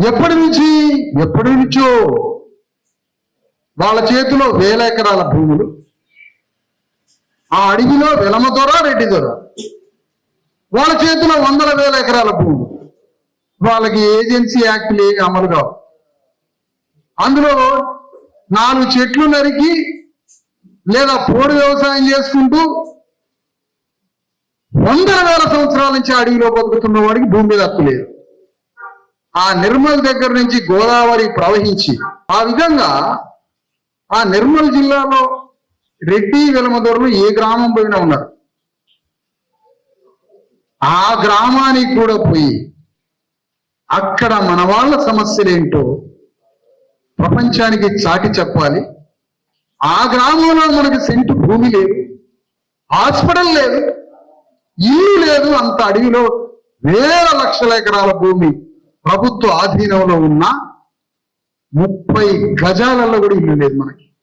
ఎప్పటి నుంచో వాళ్ళ చేతిలో 1000 ఎకరాల భూములు, ఆ అడవిలో వెలమ దొర రెడ్డి దొర, వాళ్ళ చేతిలో 100,000 ఎకరాల భూములు. వాళ్ళకి ఏజెన్సీ యాక్ట్లు అమలు కావు. అందులో 4 చెట్లు నరికి లేదా పోడు వ్యవసాయం చేసుకుంటూ 100,000 సంవత్సరాల నుంచి అడవిలో బతుకుతున్న వాడికి భూమి మీద హక్కు లేదు. ఆ నిర్మల్ దగ్గర నుంచి గోదావరి ప్రవహించి ఆ విధంగా ఆ నిర్మల్ జిల్లాలో రెడ్డి వెలమదొరలు ఏ గ్రామం పోయినా ఉన్నారు. ఆ గ్రామానికి కూడా పోయి అక్కడ మన వాళ్ళ సమస్యలేంటో ప్రపంచానికి చాటి చెప్పాలి. ఆ గ్రామంలో మనకి సెంటు భూమి లేదు, హాస్పిటల్ లేదు, ఇల్లు లేదు. అంత అడవిలో వేల లక్షల ఎకరాల భూమి ప్రభుత్వ ఆధీనంలో ఉన్న 30 గజాలలో కూడా ఇల్లు లేదు మనకి.